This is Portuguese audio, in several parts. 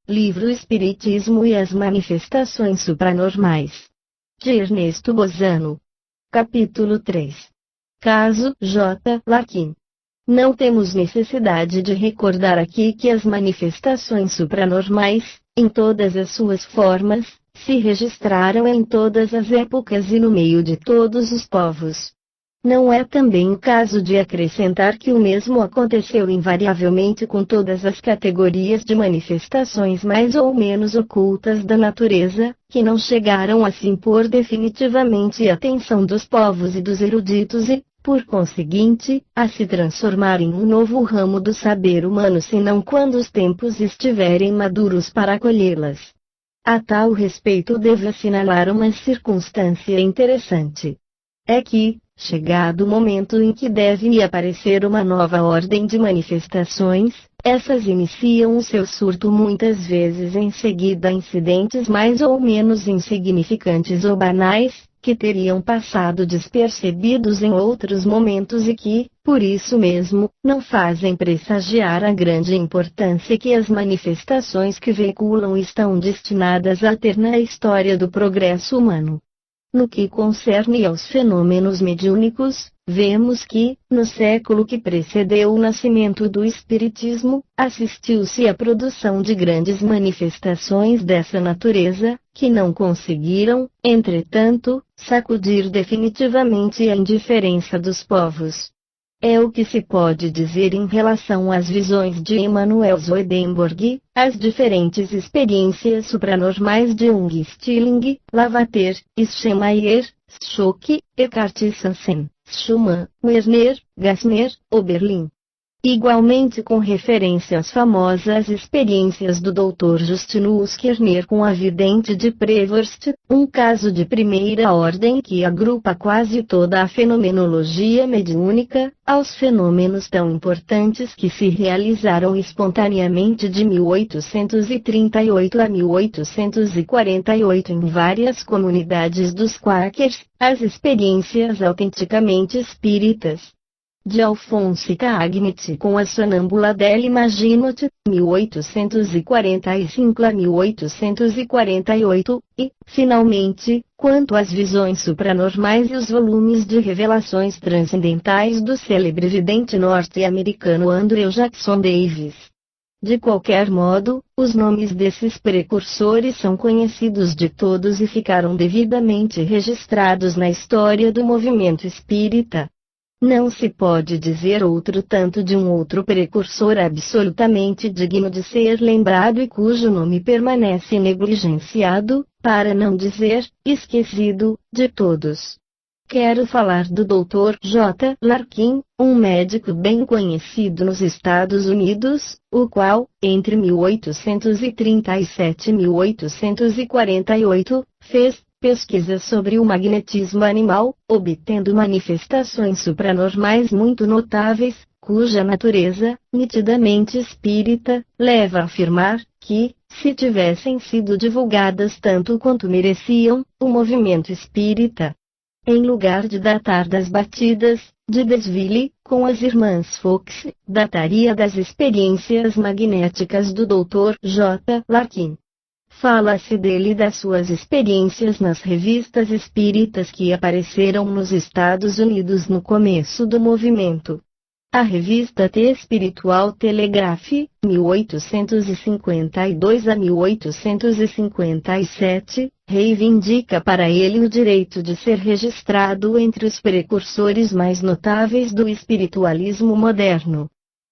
Livro Espiritismo e as Manifestações Supranormais, de Ernesto Bozano. Capítulo 3. Caso J. Larkin. Não temos necessidade de recordar aqui que as manifestações supranormais, em todas as suas formas, se registraram em todas as épocas e no meio de todos os povos. Não é também o caso de acrescentar que o mesmo aconteceu invariavelmente com todas as categorias de manifestações mais ou menos ocultas da natureza, que não chegaram a se impor definitivamente à atenção dos povos e dos eruditos e, por conseguinte, a se transformar em um novo ramo do saber humano senão quando os tempos estiverem maduros para acolhê-las. A tal respeito devo assinalar uma circunstância interessante. É que, chegado o momento em que deve aparecer uma nova ordem de manifestações, essas iniciam o seu surto muitas vezes em seguida a incidentes mais ou menos insignificantes ou banais, que teriam passado despercebidos em outros momentos e que, por isso mesmo, não fazem pressagiar a grande importância que as manifestações que veiculam estão destinadas a ter na história do progresso humano. No que concerne aos fenômenos mediúnicos, vemos que, no século que precedeu o nascimento do Espiritismo, assistiu-se à produção de grandes manifestações dessa natureza, que não conseguiram, entretanto, sacudir definitivamente a indiferença dos povos. É o que se pode dizer em relação às visões de Emanuel Swedenborg, às diferentes experiências supranormais de Jung Stilling, Lavater, Schemaier, Schock, Eckhart Sansen, Schumann, Werner, Gassner, Oberlin. Igualmente com referência às famosas experiências do Dr. Justinus Kerner com a vidente de Prevorst, um caso de primeira ordem que agrupa quase toda a fenomenologia mediúnica, aos fenômenos tão importantes que se realizaram espontaneamente de 1838 a 1848 em várias comunidades dos Quakers, as experiências autenticamente espíritas. De Alphonse Cagnet com a Sonâmbula delle Imaginot, 1845 a 1848, e, finalmente, quanto às visões supranormais e os volumes de revelações transcendentais do célebre vidente norte-americano Andrew Jackson Davis. De qualquer modo, os nomes desses precursores são conhecidos de todos e ficaram devidamente registrados na história do movimento espírita. Não se pode dizer outro tanto de um outro precursor absolutamente digno de ser lembrado e cujo nome permanece negligenciado, para não dizer, esquecido, de todos. Quero falar do Dr. J. Larkin, um médico bem conhecido nos Estados Unidos, o qual, entre 1837 e 1848, fez pesquisas sobre o magnetismo animal, obtendo manifestações supranormais muito notáveis, cuja natureza, nitidamente espírita, leva a afirmar que, se tivessem sido divulgadas tanto quanto mereciam, o movimento espírita, em lugar de datar das batidas de Desville com as irmãs Fox, dataria das experiências magnéticas do Dr. J. Larkin. Fala-se dele e das suas experiências nas revistas espíritas que apareceram nos Estados Unidos no começo do movimento. A revista The Spiritual Telegraph, 1852 a 1857, reivindica para ele o direito de ser registrado entre os precursores mais notáveis do espiritualismo moderno.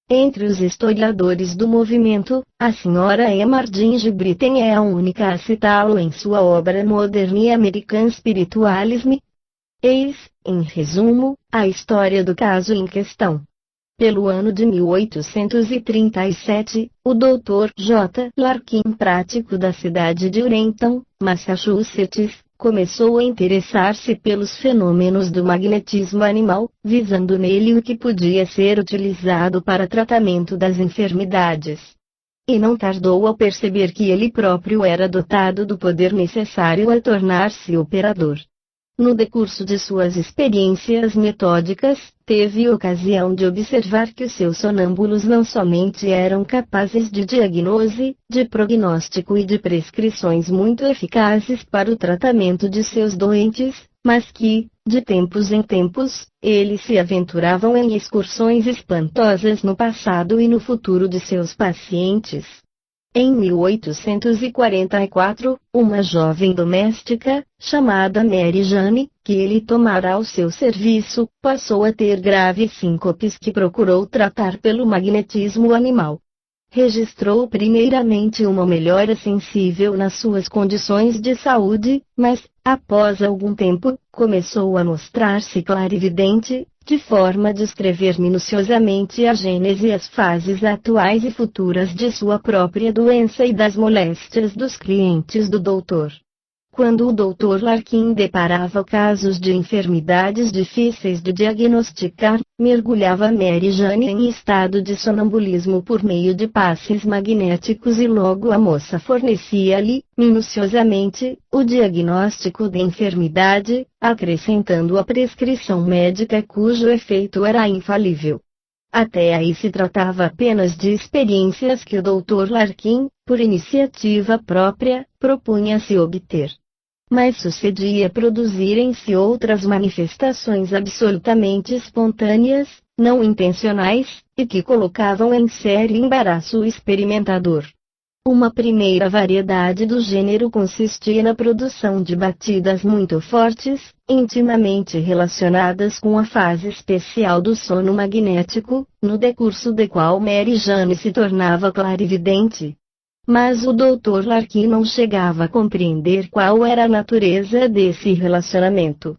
Entre os historiadores do movimento, a Sra. Emma Gingebritten é a única a citá-lo em sua obra Modern American Spiritualism. Eis, em resumo, a história do caso em questão. Pelo ano de 1837, o Dr. J. Larkin, prático da cidade de Renton, Massachusetts, começou a interessar-se pelos fenômenos do magnetismo animal, visando nele o que podia ser utilizado para tratamento das enfermidades. E não tardou a perceber que ele próprio era dotado do poder necessário a tornar-se operador. No decurso de suas experiências metódicas, teve ocasião de observar que os seus sonâmbulos não somente eram capazes de diagnose, de prognóstico e de prescrições muito eficazes para o tratamento de seus doentes, mas que, de tempos em tempos, eles se aventuravam em excursões espantosas no passado e no futuro de seus pacientes. Em 1844, uma jovem doméstica, chamada Mary Jane, que ele tomara ao seu serviço, passou a ter graves síncopes que procurou tratar pelo magnetismo animal. Registrou primeiramente uma melhora sensível nas suas condições de saúde, mas, após algum tempo, começou a mostrar-se clarividente, de forma a descrever minuciosamente a gênese e as fases atuais e futuras de sua própria doença e das moléstias dos clientes do doutor. Quando o Dr. Larkin deparava casos de enfermidades difíceis de diagnosticar, mergulhava Mary Jane em estado de sonambulismo por meio de passes magnéticos e logo a moça fornecia-lhe, minuciosamente, o diagnóstico da enfermidade, acrescentando a prescrição médica cujo efeito era infalível. Até aí se tratava apenas de experiências que o Dr. Larkin, por iniciativa própria, propunha-se obter. Mas sucedia produzirem-se outras manifestações absolutamente espontâneas, não intencionais, e que colocavam em sério embaraço o experimentador. Uma primeira variedade do gênero consistia na produção de batidas muito fortes, intimamente relacionadas com a fase especial do sono magnético, no decurso da qual Mary Jane se tornava clarividente. Mas o Dr. Larkin não chegava a compreender qual era a natureza desse relacionamento.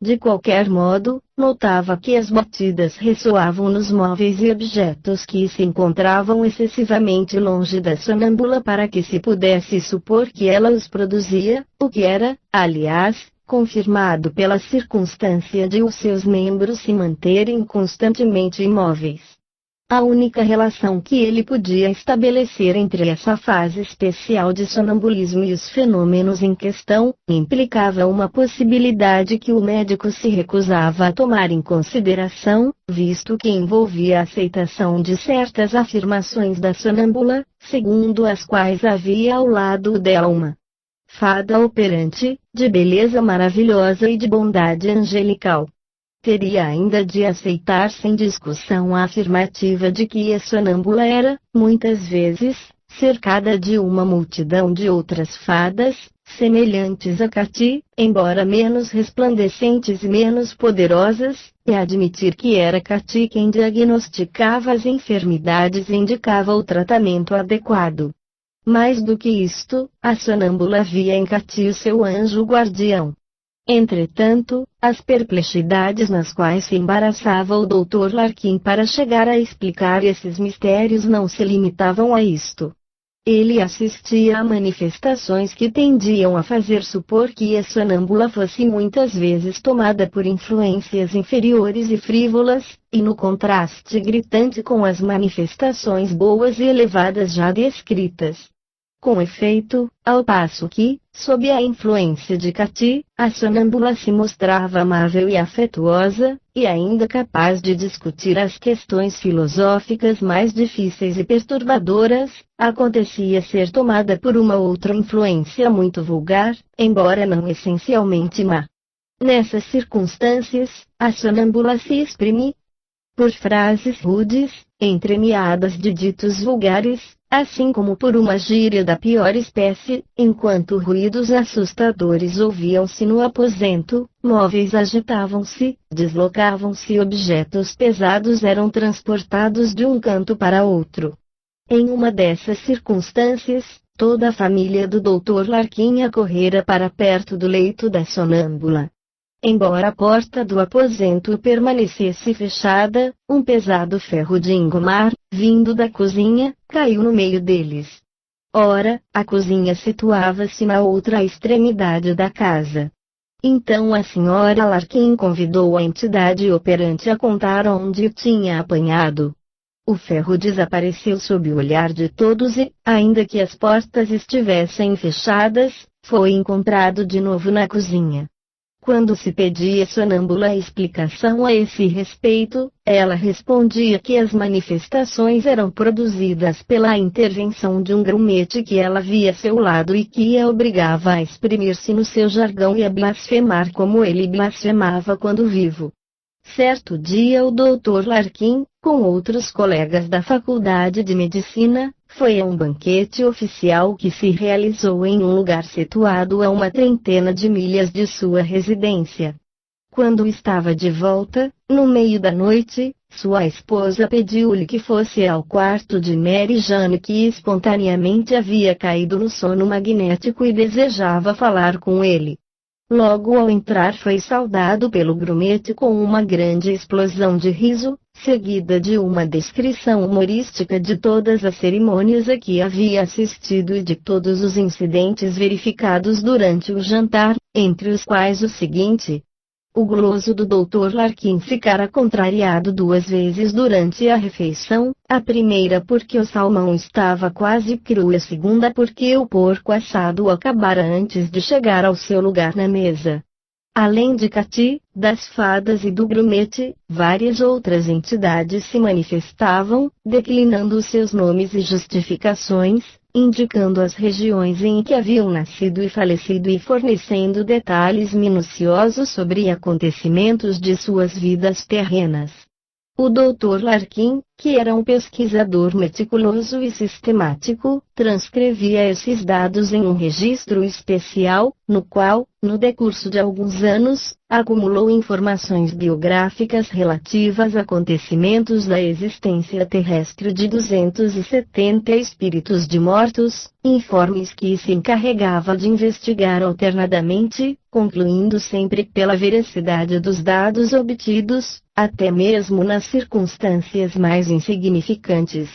De qualquer modo, notava que as batidas ressoavam nos móveis e objetos que se encontravam excessivamente longe da sonâmbula para que se pudesse supor que ela os produzia, o que era, aliás, confirmado pela circunstância de os seus membros se manterem constantemente imóveis. A única relação que ele podia estabelecer entre essa fase especial de sonambulismo e os fenômenos em questão, implicava uma possibilidade que o médico se recusava a tomar em consideração, visto que envolvia a aceitação de certas afirmações da sonâmbula, segundo as quais havia ao lado dela uma fada operante, de beleza maravilhosa e de bondade angelical. Teria ainda de aceitar sem discussão a afirmativa de que a sonâmbula era, muitas vezes, cercada de uma multidão de outras fadas, semelhantes a Cati, embora menos resplandecentes e menos poderosas, e admitir que era Cati quem diagnosticava as enfermidades e indicava o tratamento adequado. Mais do que isto, a sonâmbula via em Cati o seu anjo guardião. Entretanto, as perplexidades nas quais se embaraçava o Dr. Larkin para chegar a explicar esses mistérios não se limitavam a isto. Ele assistia a manifestações que tendiam a fazer supor que a sonâmbula fosse muitas vezes tomada por influências inferiores e frívolas, e no contraste gritante com as manifestações boas e elevadas já descritas. Com efeito, ao passo que, sob a influência de Cati, a sonâmbula se mostrava amável e afetuosa, e ainda capaz de discutir as questões filosóficas mais difíceis e perturbadoras, acontecia ser tomada por uma outra influência muito vulgar, embora não essencialmente má. Nessas circunstâncias, a sonâmbula se exprime por frases rudes, entremeadas de ditos vulgares, assim como por uma gíria da pior espécie, enquanto ruídos assustadores ouviam-se no aposento, móveis agitavam-se, deslocavam-se e objetos pesados eram transportados de um canto para outro. Em uma dessas circunstâncias, toda a família do Dr. Larkin acorrera para perto do leito da sonâmbula. Embora a porta do aposento permanecesse fechada, um pesado ferro de engomar, vindo da cozinha, caiu no meio deles. Ora, a cozinha situava-se na outra extremidade da casa. Então a senhora Larkin convidou a entidade operante a contar onde o tinha apanhado. O ferro desapareceu sob o olhar de todos e, ainda que as portas estivessem fechadas, foi encontrado de novo na cozinha. Quando se pedia à sonâmbula explicação a esse respeito, ela respondia que as manifestações eram produzidas pela intervenção de um grumete que ela via a seu lado e que a obrigava a exprimir-se no seu jargão e a blasfemar como ele blasfemava quando vivo. Certo dia o Dr. Larkin, com outros colegas da Faculdade de Medicina, foi a um banquete oficial que se realizou em um lugar situado a uma trintena de milhas de sua residência. Quando estava de volta, no meio da noite, sua esposa pediu-lhe que fosse ao quarto de Mary Jane, que espontaneamente havia caído no sono magnético e desejava falar com ele. Logo ao entrar foi saudado pelo grumete com uma grande explosão de riso, seguida de uma descrição humorística de todas as cerimônias a que havia assistido e de todos os incidentes verificados durante o jantar, entre os quais o seguinte. O guloso do Dr. Larkin ficara contrariado 2 vezes durante a refeição, a primeira porque o salmão estava quase cru e a segunda porque o porco assado acabara antes de chegar ao seu lugar na mesa. Além de Cati, das fadas e do grumete, várias outras entidades se manifestavam, declinando os seus nomes e justificações, indicando as regiões em que haviam nascido e falecido e fornecendo detalhes minuciosos sobre acontecimentos de suas vidas terrenas. O Dr. Larkin, que era um pesquisador meticuloso e sistemático, transcrevia esses dados em um registro especial, no qual, no decurso de alguns anos, acumulou informações biográficas relativas a acontecimentos da existência terrestre de 270 espíritos de mortos, informes que se encarregava de investigar alternadamente, concluindo sempre pela veracidade dos dados obtidos, até mesmo nas circunstâncias mais insignificantes.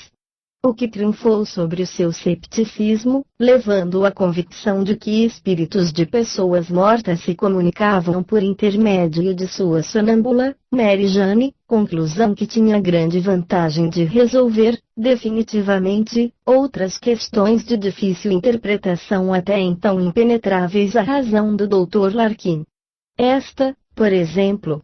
O que triunfou sobre o seu cepticismo, levando-o à convicção de que espíritos de pessoas mortas se comunicavam por intermédio de sua sonâmbula, Mary Jane, conclusão que tinha grande vantagem de resolver, definitivamente, outras questões de difícil interpretação até então impenetráveis à razão do Dr. Larkin. Esta, por exemplo.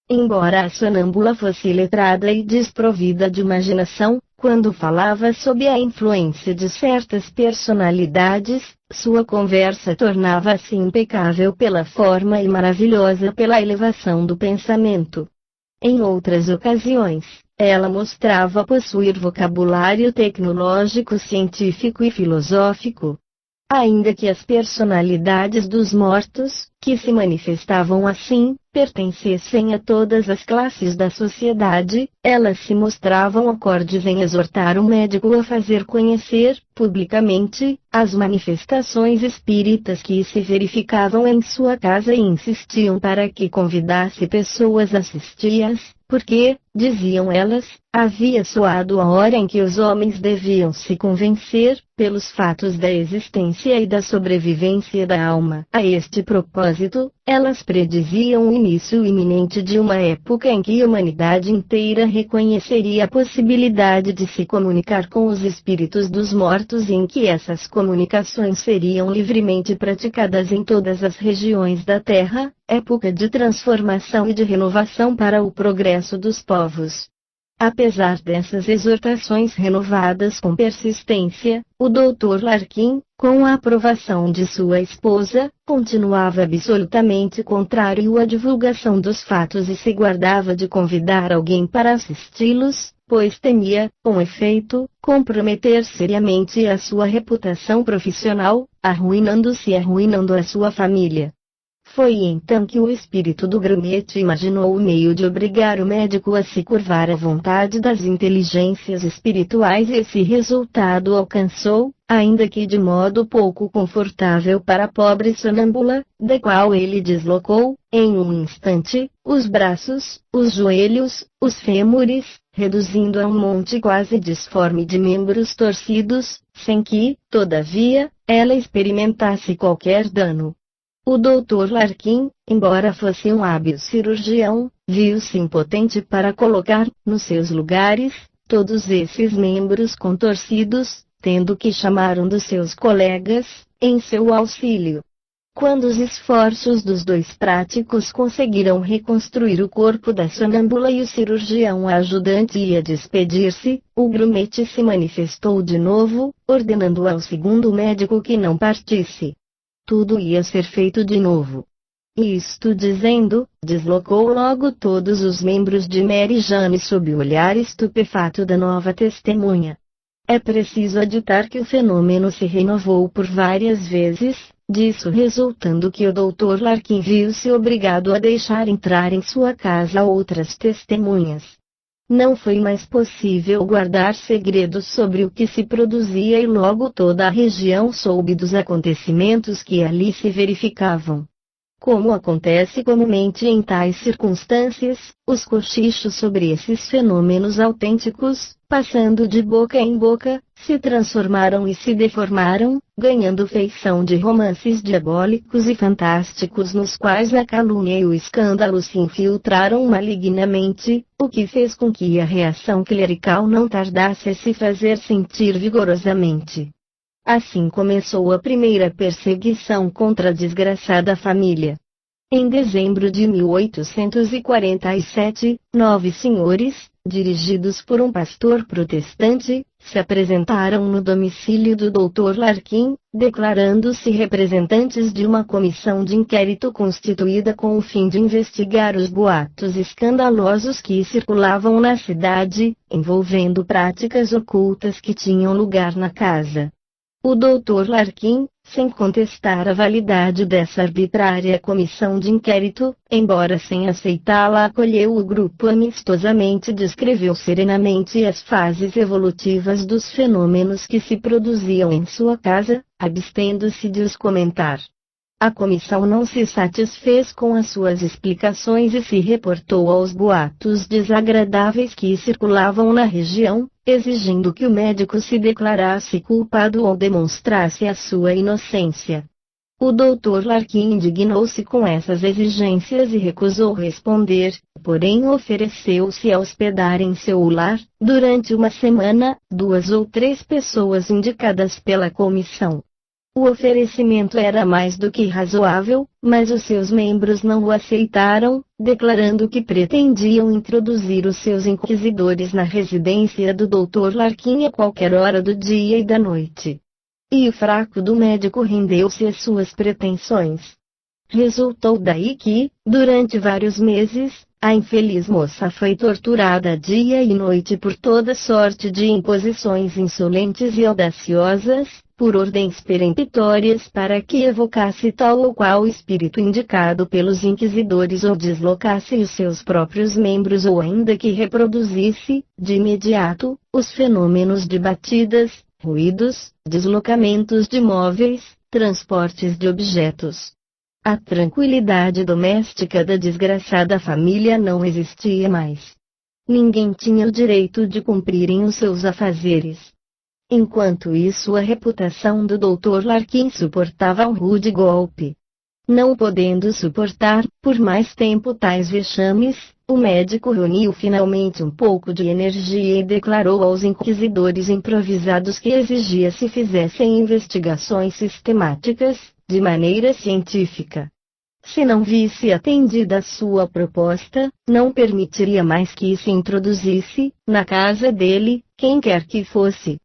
Embora a sonâmbula fosse letrada e desprovida de imaginação, quando falava sob a influência de certas personalidades, sua conversa tornava-se impecável pela forma e maravilhosa pela elevação do pensamento. Em outras ocasiões, ela mostrava possuir vocabulário tecnológico, científico e filosófico. Ainda que as personalidades dos mortos, que se manifestavam assim, pertencessem a todas as classes da sociedade, elas se mostravam acordes em exortar o médico a fazer conhecer, publicamente, as manifestações espíritas que se verificavam em sua casa e insistiam para que convidasse pessoas a assisti-as, porque, diziam elas, havia soado a hora em que os homens deviam se convencer, pelos fatos da existência e da sobrevivência da alma. A este propósito, elas prediziam o início iminente de uma época em que a humanidade inteira reconheceria a possibilidade de se comunicar com os espíritos dos mortos e em que essas comunicações seriam livremente praticadas em todas as regiões da Terra, época de transformação e de renovação para o progresso dos povos. Apesar dessas exortações renovadas com persistência, o Dr. Larkin, com a aprovação de sua esposa, continuava absolutamente contrário à divulgação dos fatos e se guardava de convidar alguém para assisti-los, pois temia, com efeito, comprometer seriamente a sua reputação profissional, arruinando-se e arruinando a sua família. Foi então que o espírito do grumete imaginou o meio de obrigar o médico a se curvar à vontade das inteligências espirituais e esse resultado alcançou, ainda que de modo pouco confortável para a pobre sonâmbula, da qual ele deslocou, em um instante, os braços, os joelhos, os fêmures, reduzindo a um monte quase disforme de membros torcidos, sem que, todavia, ela experimentasse qualquer dano. O Dr. Larkin, embora fosse um hábil cirurgião, viu-se impotente para colocar, nos seus lugares, todos esses membros contorcidos, tendo que chamar um dos seus colegas, em seu auxílio. Quando os esforços dos dois práticos conseguiram reconstruir o corpo da sonâmbula e o cirurgião ajudante ia despedir-se, o grumete se manifestou de novo, ordenando ao segundo médico que não partisse. Tudo ia ser feito de novo. Isto dizendo, deslocou logo todos os membros de Mary Jane sob o olhar estupefato da nova testemunha. É preciso aditar que o fenômeno se renovou por várias vezes, disso resultando que o Dr. Larkin viu-se obrigado a deixar entrar em sua casa outras testemunhas. Não foi mais possível guardar segredos sobre o que se produzia e logo toda a região soube dos acontecimentos que ali se verificavam. Como acontece comumente em tais circunstâncias, os cochichos sobre esses fenômenos autênticos, passando de boca em boca, se transformaram e se deformaram, ganhando feição de romances diabólicos e fantásticos nos quais a calúnia e o escândalo se infiltraram malignamente, o que fez com que a reação clerical não tardasse a se fazer sentir vigorosamente. Assim começou a primeira perseguição contra a desgraçada família. Em dezembro de 1847, 9 senhores, dirigidos por um pastor protestante, se apresentaram no domicílio do Dr. Larkin, declarando-se representantes de uma comissão de inquérito constituída com o fim de investigar os boatos escandalosos que circulavam na cidade, envolvendo práticas ocultas que tinham lugar na casa. O Dr. Larkin, sem contestar a validade dessa arbitrária comissão de inquérito, embora sem aceitá-la acolheu o grupo amistosamente e descreveu serenamente as fases evolutivas dos fenômenos que se produziam em sua casa, abstendo-se de os comentar. A comissão não se satisfez com as suas explicações e se reportou aos boatos desagradáveis que circulavam na região, exigindo que o médico se declarasse culpado ou demonstrasse a sua inocência. O Dr. Larkin indignou-se com essas exigências e recusou responder, porém ofereceu-se a hospedar em seu lar, durante uma semana, 2 ou 3 pessoas indicadas pela comissão. O oferecimento era mais do que razoável, mas os seus membros não o aceitaram, declarando que pretendiam introduzir os seus inquisidores na residência do Dr. Larkin a qualquer hora do dia e da noite. E o fraco do médico rendeu-se às suas pretensões. Resultou daí que, durante vários meses, a infeliz moça foi torturada dia e noite por toda sorte de imposições insolentes e audaciosas, por ordens peremptórias para que evocasse tal ou qual espírito indicado pelos inquisidores ou deslocasse os seus próprios membros ou ainda que reproduzisse, de imediato, os fenômenos de batidas, ruídos, deslocamentos de móveis, transportes de objetos. A tranquilidade doméstica da desgraçada família não existia mais. Ninguém tinha o direito de cumprirem os seus afazeres. Enquanto isso, a reputação do Dr. Larkin suportava um rude golpe. Não podendo suportar, por mais tempo tais vexames, o médico reuniu finalmente um pouco de energia e declarou aos inquisidores improvisados que exigia se fizessem investigações sistemáticas, de maneira científica. Se não visse atendida a sua proposta, não permitiria mais que se introduzisse, na casa dele, quem quer que fosse.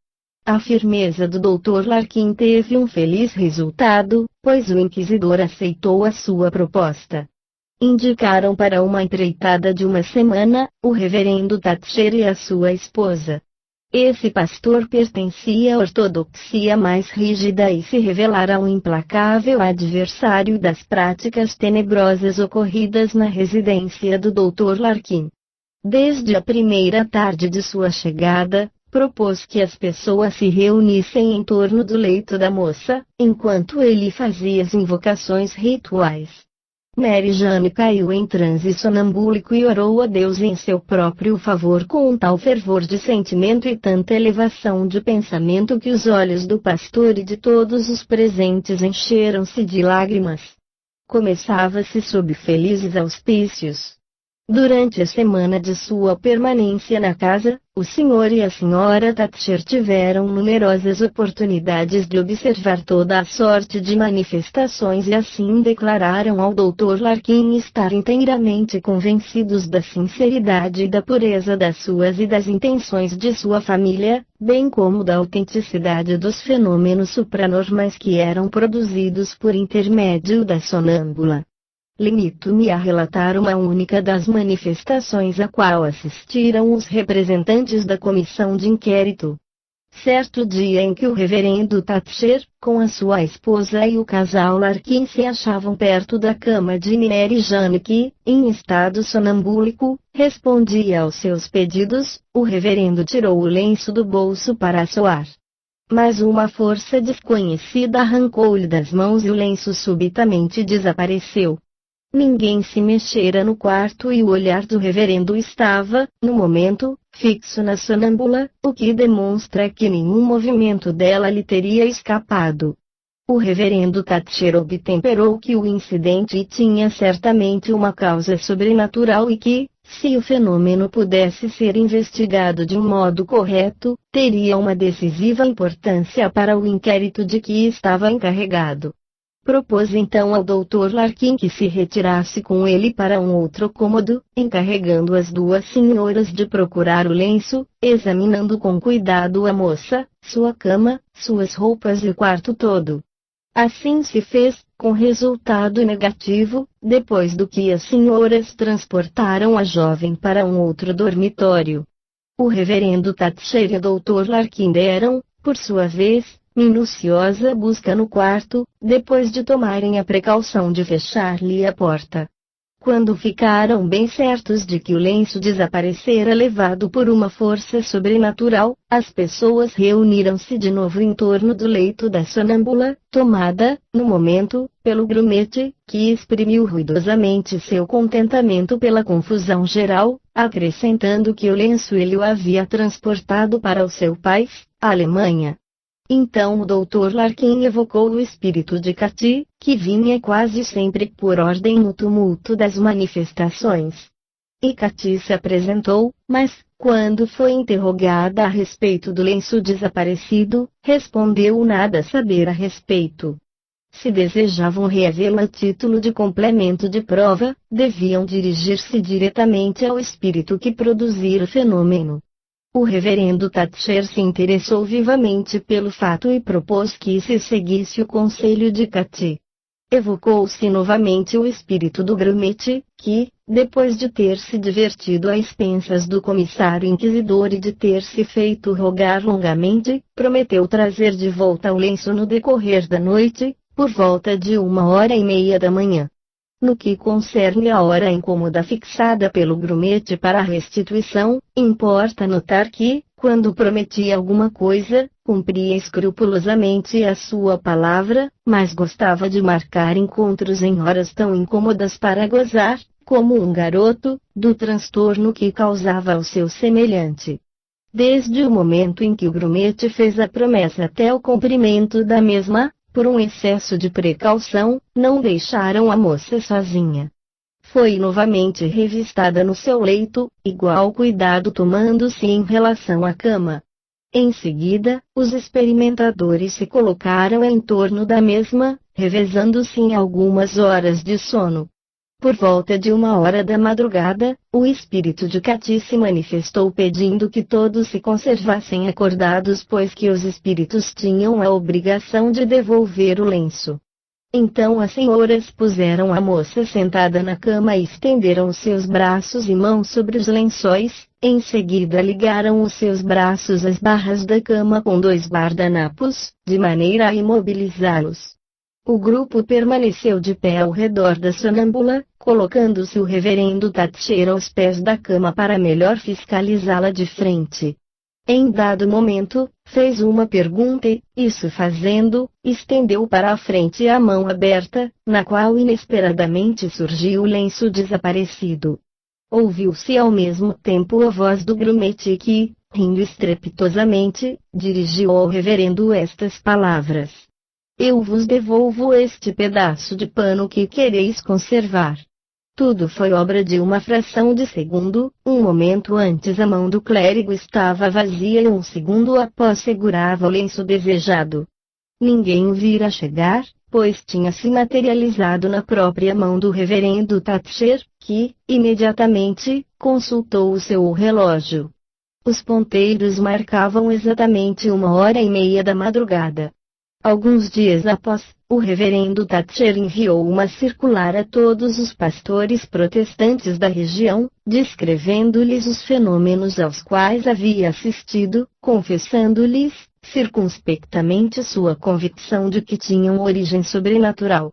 A firmeza do Dr. Larkin teve um feliz resultado, pois o inquisidor aceitou a sua proposta. Indicaram para uma empreitada de uma semana, o reverendo Thatcher e a sua esposa. Esse pastor pertencia à ortodoxia mais rígida e se revelara um implacável adversário das práticas tenebrosas ocorridas na residência do Dr. Larkin. Desde a primeira tarde de sua chegada, propôs que as pessoas se reunissem em torno do leito da moça, enquanto ele fazia as invocações rituais. Mary Jane caiu em transe sonambúlico e orou a Deus em seu próprio favor com um tal fervor de sentimento e tanta elevação de pensamento que os olhos do pastor e de todos os presentes encheram-se de lágrimas. Começava-se sob felizes auspícios. Durante a semana de sua permanência na casa, o Sr. e a Sra. Thatcher tiveram numerosas oportunidades de observar toda a sorte de manifestações e assim declararam ao Dr. Larkin estar inteiramente convencidos da sinceridade e da pureza das suas e das intenções de sua família, bem como da autenticidade dos fenômenos supranormais que eram produzidos por intermédio da sonâmbula. Limito-me a relatar uma única das manifestações a qual assistiram os representantes da comissão de inquérito. Certo dia em que o reverendo Thatcher, com a sua esposa e o casal Larkin se achavam perto da cama de Mary Jane que, em estado sonambúlico, respondia aos seus pedidos, o reverendo tirou o lenço do bolso para assoar. Mas uma força desconhecida arrancou-lhe das mãos e o lenço subitamente desapareceu. Ninguém se mexera no quarto e o olhar do reverendo estava, no momento, fixo na sonâmbula, o que demonstra que nenhum movimento dela lhe teria escapado. O reverendo Thatcher obtemperou que o incidente tinha certamente uma causa sobrenatural e que, se o fenômeno pudesse ser investigado de um modo correto, teria uma decisiva importância para o inquérito de que estava encarregado. Propôs então ao Dr. Larkin que se retirasse com ele para um outro cômodo, encarregando as duas senhoras de procurar o lenço, examinando com cuidado a moça, sua cama, suas roupas e o quarto todo. Assim se fez, com resultado negativo, depois do que as senhoras transportaram a jovem para um outro dormitório. O reverendo Thatcher e o Dr. Larkin deram, por sua vez, minuciosa busca no quarto, depois de tomarem a precaução de fechar-lhe a porta. Quando ficaram bem certos de que o lenço desaparecera levado por uma força sobrenatural, as pessoas reuniram-se de novo em torno do leito da sonâmbula, tomada, no momento, pelo grumete, que exprimiu ruidosamente seu contentamento pela confusão geral, acrescentando que o lenço ele o havia transportado para o seu país, a Alemanha. Então o Dr. Larkin evocou o espírito de Cathy, que vinha quase sempre por ordem no tumulto das manifestações. E Cathy se apresentou, mas, quando foi interrogada a respeito do lenço desaparecido, respondeu nada saber a respeito. Se desejavam reavê-lo a título de complemento de prova, deviam dirigir-se diretamente ao espírito que produzira o fenômeno. O reverendo Thatcher se interessou vivamente pelo fato e propôs que se seguisse o conselho de Cathy. Evocou-se novamente o espírito do grumete, que, depois de ter se divertido às expensas do comissário inquisidor e de ter se feito rogar longamente, prometeu trazer de volta o lenço no decorrer da noite, por volta de 1h30 da manhã. No que concerne à hora incômoda fixada pelo grumete para a restituição, importa notar que, quando prometia alguma coisa, cumpria escrupulosamente a sua palavra, mas gostava de marcar encontros em horas tão incômodas para gozar, como um garoto, do transtorno que causava ao seu semelhante. Desde o momento em que o grumete fez a promessa até o cumprimento da mesma, por um excesso de precaução, não deixaram a moça sozinha. Foi novamente revistada no seu leito, igual cuidado tomando-se em relação à cama. Em seguida, os experimentadores se colocaram em torno da mesma, revezando-se em algumas horas de sono. Por volta de 1h da madrugada, o espírito de Cathy se manifestou pedindo que todos se conservassem acordados pois que os espíritos tinham a obrigação de devolver o lenço. Então as senhoras puseram a moça sentada na cama e estenderam os seus braços e mãos sobre os lençóis, em seguida ligaram os seus braços às barras da cama com 2 guardanapos, de maneira a imobilizá-los. O grupo permaneceu de pé ao redor da sonâmbula, colocando-se o reverendo Thatcher aos pés da cama para melhor fiscalizá-la de frente. Em dado momento, fez uma pergunta e, isso fazendo, estendeu para a frente a mão aberta, na qual inesperadamente surgiu o lenço desaparecido. Ouviu-se ao mesmo tempo a voz do grumete que, rindo estrepitosamente, dirigiu ao reverendo estas palavras: "Eu vos devolvo este pedaço de pano que quereis conservar." Tudo foi obra de uma fração de segundo, um momento antes a mão do clérigo estava vazia e um segundo após segurava o lenço desejado. Ninguém o vira chegar, pois tinha se materializado na própria mão do reverendo Thatcher, que, imediatamente, consultou o seu relógio. Os ponteiros marcavam exatamente 1h30 da madrugada. Alguns dias após, o reverendo Thatcher enviou uma circular a todos os pastores protestantes da região, descrevendo-lhes os fenômenos aos quais havia assistido, confessando-lhes, circunspectamente sua convicção de que tinham origem sobrenatural.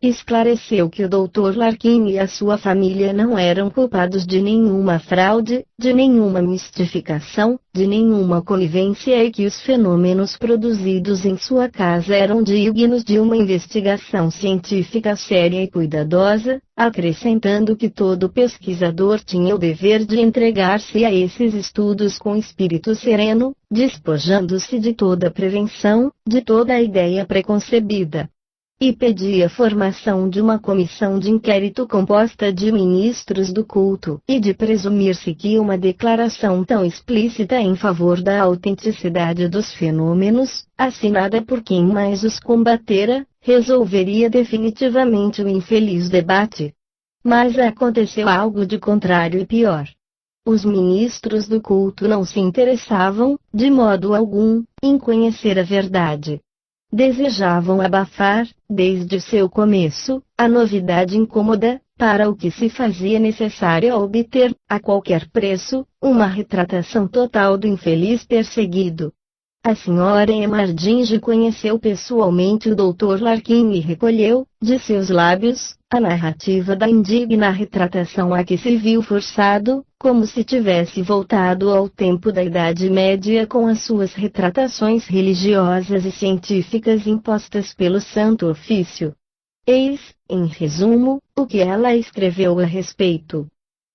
Esclareceu que o Dr. Larkin e a sua família não eram culpados de nenhuma fraude, de nenhuma mistificação, de nenhuma conivência e que os fenômenos produzidos em sua casa eram dignos de uma investigação científica séria e cuidadosa, acrescentando que todo pesquisador tinha o dever de entregar-se a esses estudos com espírito sereno, despojando-se de toda prevenção, de toda ideia preconcebida. E pedia a formação de uma comissão de inquérito composta de ministros do culto, e de presumir-se que uma declaração tão explícita em favor da autenticidade dos fenômenos, assinada por quem mais os combatera, resolveria definitivamente o infeliz debate. Mas aconteceu algo de contrário e pior. Os ministros do culto não se interessavam, de modo algum, em conhecer a verdade. Desejavam abafar, desde seu começo, a novidade incômoda, para o que se fazia necessário obter, a qualquer preço, uma retratação total do infeliz perseguido. A senhora Emardinge conheceu pessoalmente o Dr. Larkin e recolheu, de seus lábios, a narrativa da indigna retratação a que se viu forçado, como se tivesse voltado ao tempo da Idade Média com as suas retratações religiosas e científicas impostas pelo Santo Ofício. Eis, em resumo, o que ela escreveu a respeito.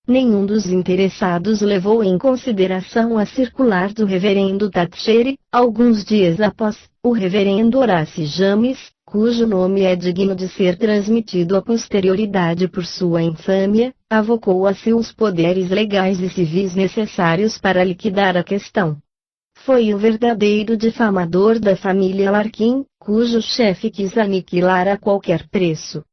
Nenhum dos interessados levou em consideração a circular do reverendo Thatcher e, alguns dias após, o reverendo Horace James, cujo nome é digno de ser transmitido à posterioridade por sua infâmia, avocou a si os poderes legais e civis necessários para liquidar a questão. Foi o verdadeiro difamador da família Larkin, cujo chefe quis aniquilar a qualquer preço.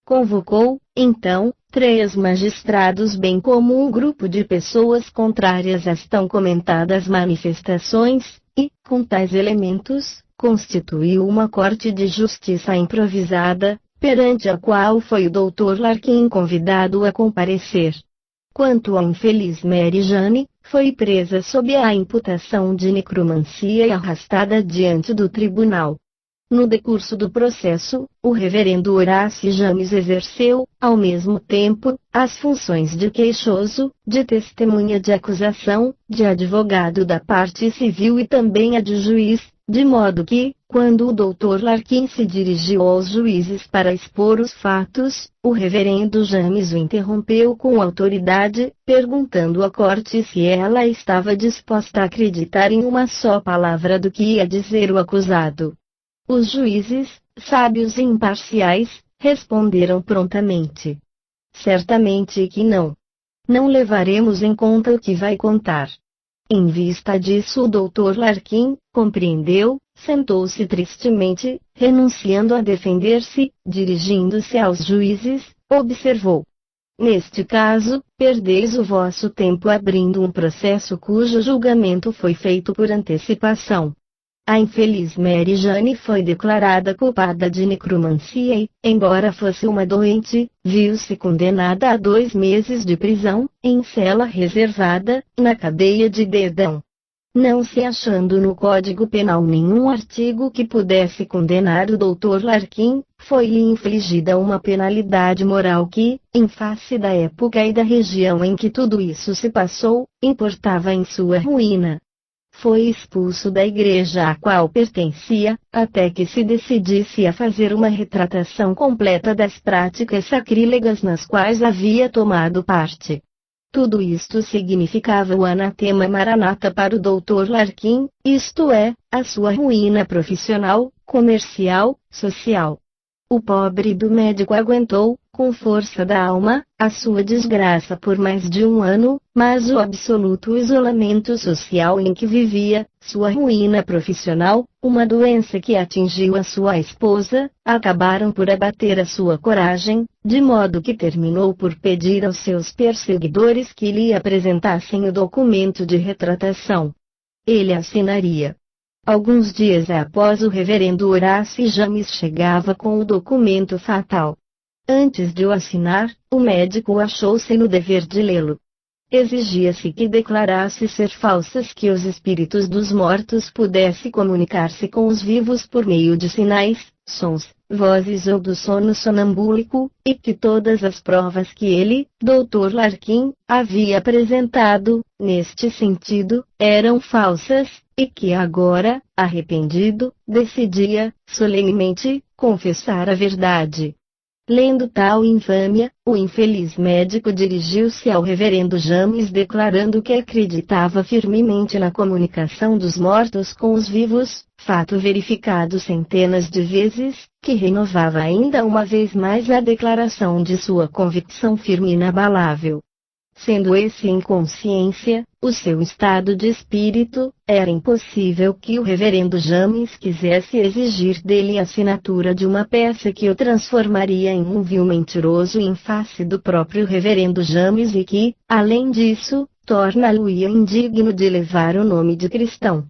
Convocou, então, 3 magistrados bem como um grupo de pessoas contrárias às tão comentadas manifestações, e, com tais elementos, constituiu uma corte de justiça improvisada, perante a qual foi o Dr. Larkin convidado a comparecer. Quanto à infeliz Mary Jane, foi presa sob a imputação de necromancia e arrastada diante do tribunal. No decurso do processo, o reverendo Horace James exerceu, ao mesmo tempo, as funções de queixoso, de testemunha de acusação, de advogado da parte civil e também a de juiz, de modo que, quando o Dr. Larkin se dirigiu aos juízes para expor os fatos, o reverendo James o interrompeu com autoridade, perguntando à corte se ela estava disposta a acreditar em uma só palavra do que ia dizer o acusado. Os juízes, sábios e imparciais, responderam prontamente: certamente que não. Não levaremos em conta o que vai contar. Em vista disso, o Dr. Larkin compreendeu, sentou-se tristemente, renunciando a defender-se, dirigindo-se aos juízes, observou: neste caso, perdeis o vosso tempo abrindo um processo cujo julgamento foi feito por antecipação. A infeliz Mary Jane foi declarada culpada de necromancia e, embora fosse uma doente, viu-se condenada a 2 meses de prisão, em cela reservada, na cadeia de Dedão. Não se achando no Código Penal nenhum artigo que pudesse condenar o Dr. Larkin, foi-lhe infligida uma penalidade moral que, em face da época e da região em que tudo isso se passou, importava em sua ruína. Foi expulso da igreja à qual pertencia, até que se decidisse a fazer uma retratação completa das práticas sacrílegas nas quais havia tomado parte. Tudo isto significava o anatema maranata para o Dr. Larkin, isto é, a sua ruína profissional, comercial, social. O pobre do médico aguentou, com força da alma, a sua desgraça por mais de 1 ano, mas o absoluto isolamento social em que vivia, sua ruína profissional, uma doença que atingiu a sua esposa, acabaram por abater a sua coragem, de modo que terminou por pedir aos seus perseguidores que lhe apresentassem o documento de retratação. Ele assinaria. Alguns dias após o reverendo Horácio James chegava com o documento fatal. Antes de o assinar, o médico achou-se no dever de lê-lo. Exigia-se que declarasse ser falsas que os espíritos dos mortos pudessem comunicar-se com os vivos por meio de sinais, sons, vozes ou do sono sonambúlico, e que todas as provas que ele, Dr. Larkin, havia apresentado, neste sentido, eram falsas, e que agora, arrependido, decidia, solenemente, confessar a verdade. Lendo tal infâmia, o infeliz médico dirigiu-se ao reverendo James declarando que acreditava firmemente na comunicação dos mortos com os vivos, fato verificado centenas de vezes, que renovava ainda uma vez mais a declaração de sua convicção firme e inabalável. Sendo esse em consciência, o seu estado de espírito, era impossível que o reverendo James quisesse exigir dele a assinatura de uma peça que o transformaria em um vil mentiroso em face do próprio reverendo James e que, além disso, torna-lo-ia indigno de levar o nome de cristão.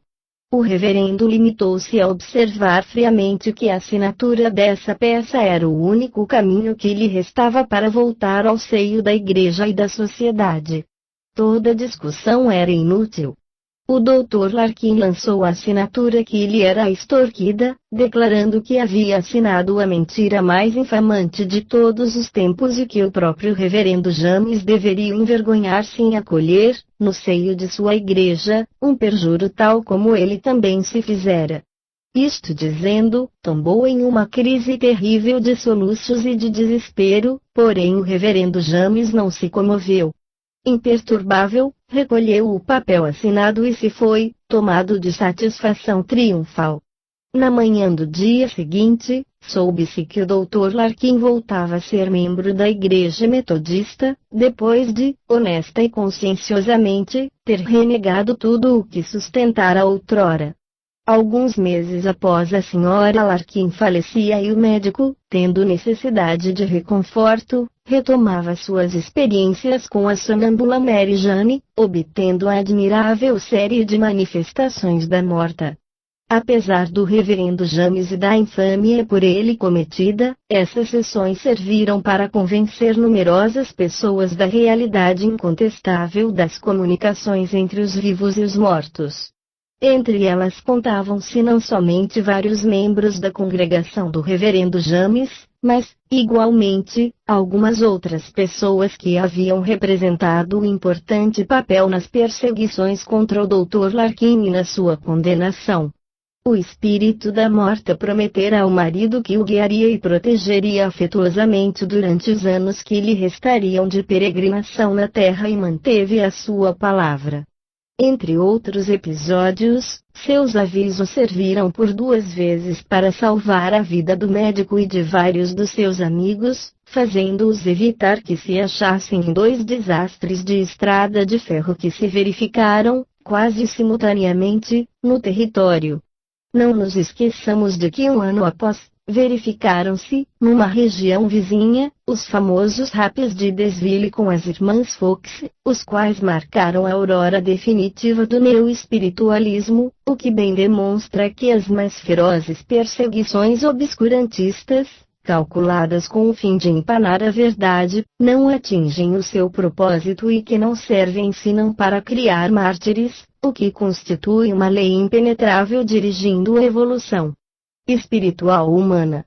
O reverendo limitou-se a observar friamente que a assinatura dessa peça era o único caminho que lhe restava para voltar ao seio da igreja e da sociedade. Toda discussão era inútil. O Dr. Larkin lançou a assinatura que lhe era extorquida, declarando que havia assinado a mentira mais infamante de todos os tempos e que o próprio reverendo James deveria envergonhar-se em acolher, no seio de sua igreja, um perjuro tal como ele também se fizera. Isto dizendo, tombou em uma crise terrível de soluços e de desespero, porém o reverendo James não se comoveu. Imperturbável, recolheu o papel assinado e se foi, tomado de satisfação triunfal. Na manhã do dia seguinte, soube-se que o Dr. Larkin voltava a ser membro da Igreja Metodista, depois de, honesta e conscienciosamente, ter renegado tudo o que sustentara outrora. Alguns meses após a senhora Larkin falecia e o médico, tendo necessidade de reconforto, retomava suas experiências com a sonâmbula Mary Jane, obtendo a admirável série de manifestações da morta. Apesar do reverendo James e da infâmia por ele cometida, essas sessões serviram para convencer numerosas pessoas da realidade incontestável das comunicações entre os vivos e os mortos. Entre elas contavam-se não somente vários membros da congregação do reverendo James, mas, igualmente, algumas outras pessoas que haviam representado um importante papel nas perseguições contra o Dr. Larkin e na sua condenação. O espírito da morta prometera ao marido que o guiaria e protegeria afetuosamente durante os anos que lhe restariam de peregrinação na terra e manteve a sua palavra. Entre outros episódios, seus avisos serviram por 2 vezes para salvar a vida do médico e de vários dos seus amigos, fazendo-os evitar que se achassem em 2 desastres de estrada de ferro que se verificaram, quase simultaneamente, no território. Não nos esqueçamos de que 1 ano após, verificaram-se, numa região vizinha, os famosos rapes de Desville com as irmãs Fox, os quais marcaram a aurora definitiva do neo-espiritualismo, o que bem demonstra que as mais ferozes perseguições obscurantistas, calculadas com o fim de empanar a verdade, não atingem o seu propósito e que não servem senão para criar mártires, o que constitui uma lei impenetrável dirigindo a evolução espiritual humana.